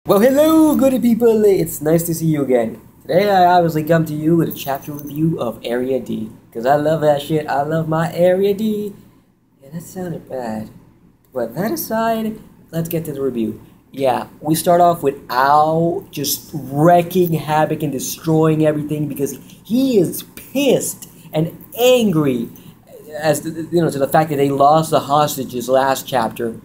Well, hello, good people. It's nice to see you again. Today, I obviously come to you with a chapter review of Area D. Because I love that shit. I love my Area D. Yeah, that sounded bad. But that aside, let's get to the review. Yeah, we start off with Ao just wreaking havoc and destroying everything because he is pissed and angry as to the fact that they lost the hostages last chapter,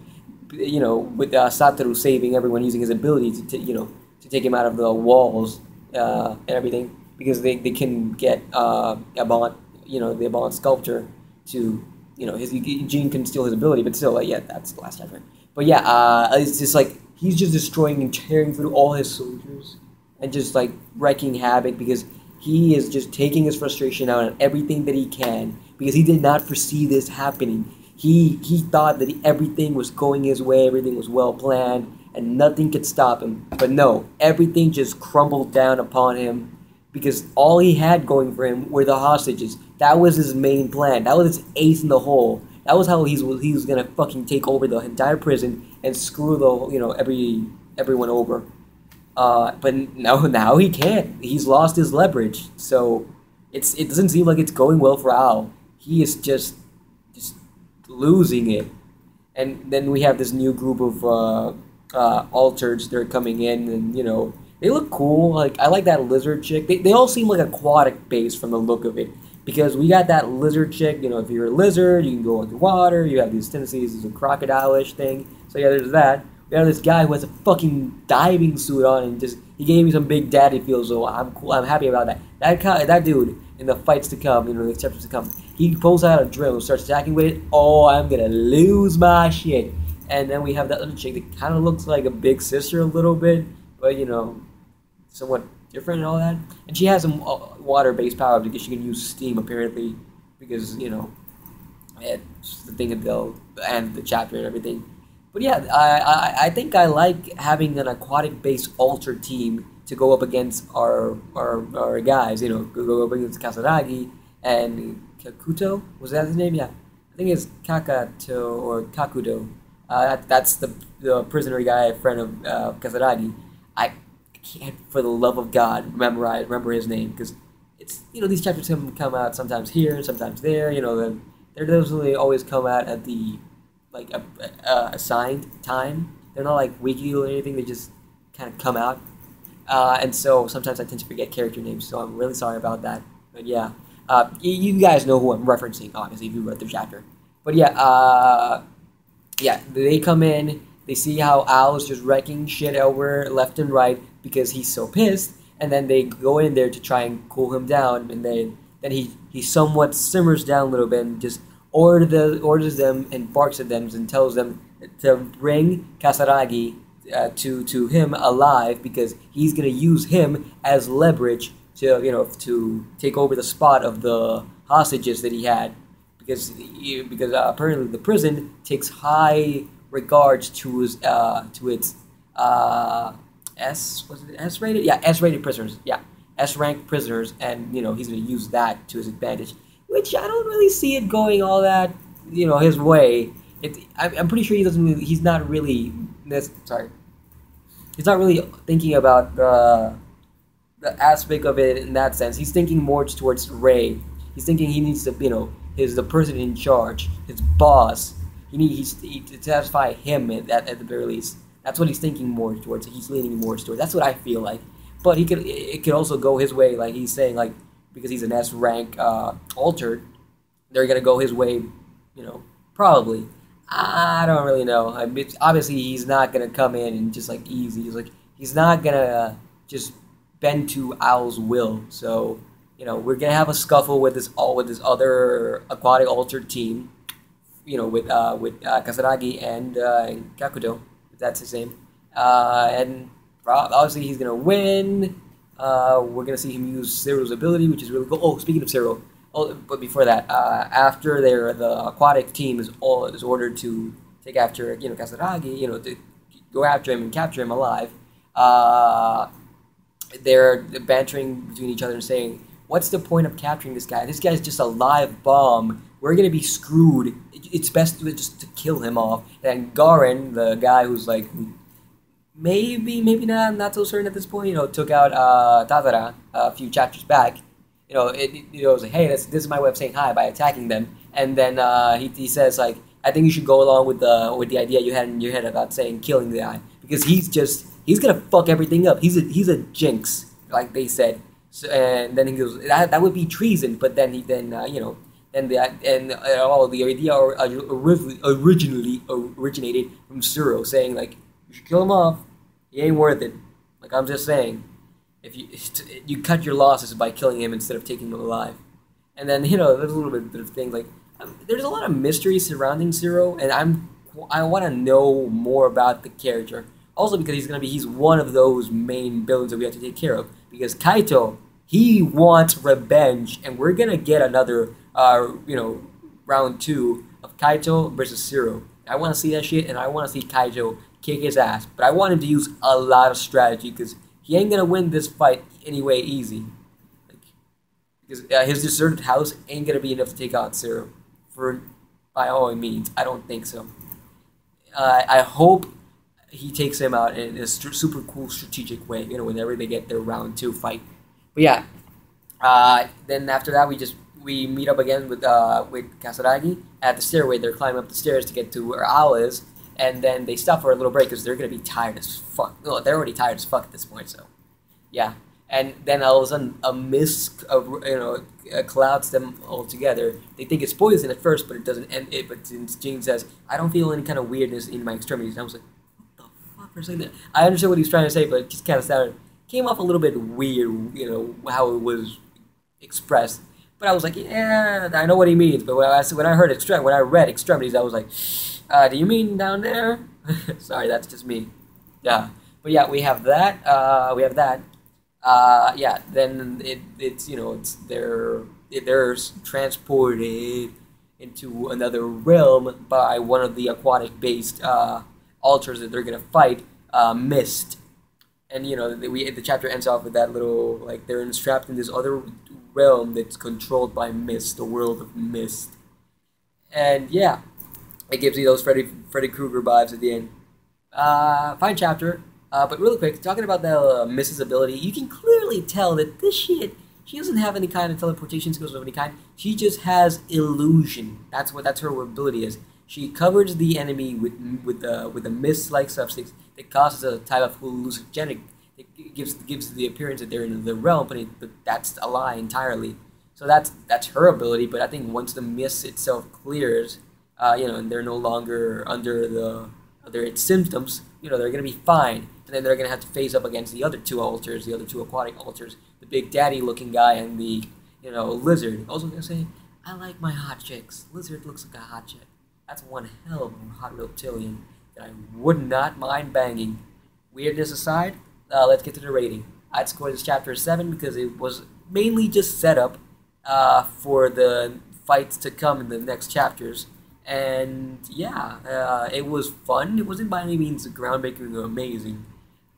with Satoru saving everyone using his ability to take him out of the walls and everything, because they can get Avant, the Avant sculptor to, his Gene can steal his ability, but still, yeah, that's the last chapter. But yeah, it's just like he's just destroying and tearing through all his soldiers and just like wreaking havoc because he is just taking his frustration out on everything that he can because he did not foresee this happening. He thought that everything was going his way, everything was well planned, and nothing could stop him. But no, everything just crumbled down upon him because all he had going for him were the hostages. That was his main plan. That was his ace in the hole. That was how he was gonna fucking take over the entire prison and screw everyone over. But now he can't. He's lost his leverage. So it doesn't seem like it's going well for Al. He is just losing it. And then we have this new group of altereds. They're coming in, and they look cool. Like, I like that lizard chick. They all seem like aquatic based from the look of it, because we got that lizard chick. If you're a lizard, you can go underwater. You have these tendencies as a crocodile-ish thing. So yeah, there's that. We have this guy who has a fucking diving suit on, and he gave me some big daddy feel. So I'm cool. I'm happy about that. That dude in the fights to come, the chapters to come, he pulls out a drill and starts attacking with it. Oh, I'm gonna lose my shit. And then we have that other chick that kind of looks like a big sister a little bit, but somewhat different and all that. And she has some water-based power because she can use steam apparently, because it's the thing that they'll end the chapter and everything. But yeah, I think I like having an aquatic-based alter team to go up against our guys. Go up against Kasaragi and Kakuto. Was that his name? Yeah, I think it's Kakato or Kakudo. That's the prisoner guy, friend of Kasaragi. I can't, for the love of God, remember his name, because it's these chapters come out sometimes here, sometimes there. They're usually always come out at the assigned time. They're not like weekly or anything. They just kind of come out, and so sometimes I tend to forget character names. So I'm really sorry about that. But yeah, you guys know who I'm referencing, obviously, if you read the chapter. But yeah, they come in. They see how Al's just wrecking shit over left and right because he's so pissed, and then they go in there to try and cool him down, and then he somewhat simmers down a little bit and just orders them and barks at them and tells them to bring Kasaragi to him alive, because he's gonna use him as leverage to take over the spot of the hostages that he had, because apparently the prison takes high regards to its S-rated? Yeah, S-rated prisoners. Yeah, S-ranked prisoners, and he's gonna use that to his advantage, which I don't really see it going all that, his way. I'm pretty sure he's not really thinking about the aspect of it in that sense. He's thinking more towards Ray. He's thinking he needs to, is the person in charge, his boss. To satisfy him at the very least. That's what he's thinking more towards. He's leaning more towards. That's what I feel like. But it could also go his way, like he's saying, like, because he's an S rank altered, they're gonna go his way, probably. I don't really know. Obviously he's not gonna come in and just like easy. He's not gonna just bend to Al's will. So we're gonna have a scuffle with this other aquatic altered team. With Kasaragi and Kakuto, if that's his name. And obviously he's gonna win. We're gonna see him use Cyril's ability, which is really cool. Oh, speaking of Cyril, but before that, after the aquatic team is ordered to take after Kasaragi, to go after him and capture him alive. They're bantering between each other and saying, "What's the point of capturing this guy? This guy's just a live bomb. We're gonna be screwed. It's best just to kill him off." And Garen, the guy who's like maybe not so certain at this point. You know, took out Tadara a few chapters back. You know, it was like, hey, this is my way of saying hi by attacking them, and then he says like, I think you should go along with the idea you had in your head about saying killing the eye because he's gonna fuck everything up. He's a jinx, like they said. So, and then he goes, that would be treason. But then you know, and the idea originally originated from Suro saying like, you should kill him off. He ain't worth it. Like I'm just saying, if you cut your losses by killing him instead of taking him alive. And then you know, there's a little bit of things like there's a lot of mystery surrounding Zero, and I want to know more about the character. Also because he's one of those main villains that we have to take care of. Because Kaito, he wants revenge, and we're gonna get another you know, round 2 of Kaito versus Zero. I want to see that shit, and I want to see Kaito kick his ass. But I want him to use a lot of strategy because he ain't gonna win this fight anyway easy. Because his deserted house ain't gonna be enough to take out Zero. By all means, I don't think so. I hope he takes him out in a super cool strategic way. You know, whenever they get their round 2 fight. But yeah, then after that we meet up again with Kasaragi at the stairway. They're climbing up the stairs to get to where Al is, and then they stop for a little break because they're gonna be tired as fuck. No, they're already tired as fuck at this point. So yeah. And then all of a sudden, a mist, clouds them all together. They think it's poison at first, but it doesn't. But since Jane says, "I don't feel any kind of weirdness in my extremities," I was like, "What the fuck?" For saying that, I understood what he was trying to say, but it just kind of came off a little bit weird. You know how it was expressed. But I was like, "Yeah, I know what he means." But when I read extremities, I was like, "Do you mean down there?" Sorry, that's just me. Yeah, but yeah, we have that. Yeah, then they're transported into another realm by one of the aquatic based altars that they're gonna fight, Mist. And you know the chapter ends off with that little like they're trapped in this other realm that's controlled by Mist, the world of Mist. And yeah, it gives you those Freddy Krueger vibes at the end. Fine chapter. But really quick, talking about the Mrs. ability, you can clearly tell that this shit, she doesn't have any kind of teleportation skills of any kind. She just has illusion. That's her ability is. She covers the enemy with a mist-like substance that causes a type of hallucinogenic. It gives the appearance that they're in the realm, but that's a lie entirely. So that's her ability. But I think once the mist itself clears, and they're no longer under its symptoms, they're gonna be fine. And then they're gonna have to face up against the other two altars, the other two aquatic altars, the big daddy looking guy and the lizard. Also gonna say, I like my hot chicks. Lizard looks like a hot chick. That's one hell of a hot reptilian that I would not mind banging. Weirdness aside, let's get to the rating. I'd score this chapter a 7 because it was mainly just set up for the fights to come in the next chapters. And yeah, it was fun. It wasn't by any means groundbreaking or amazing,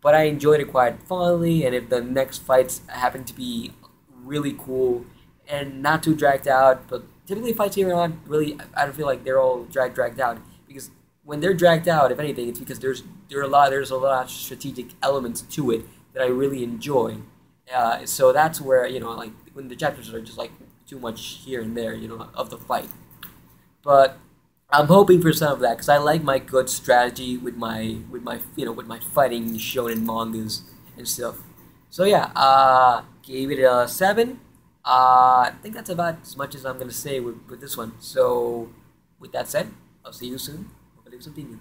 but I enjoyed it quite fondly. And if the next fights happen to be really cool and not too dragged out, but typically fights here on really, I don't feel like they're all dragged out, because when they're dragged out, if anything, it's because there's a lot of strategic elements to it that I really enjoy. So that's where like when the chapters are just like too much here and there, of the fight. But I'm hoping for some of that because I like my good strategy with my fighting shonen mangas and stuff. So yeah, gave it a 7. I think that's about as much as I'm gonna say with this one. So with that said, I'll see you soon. Hopefully something new.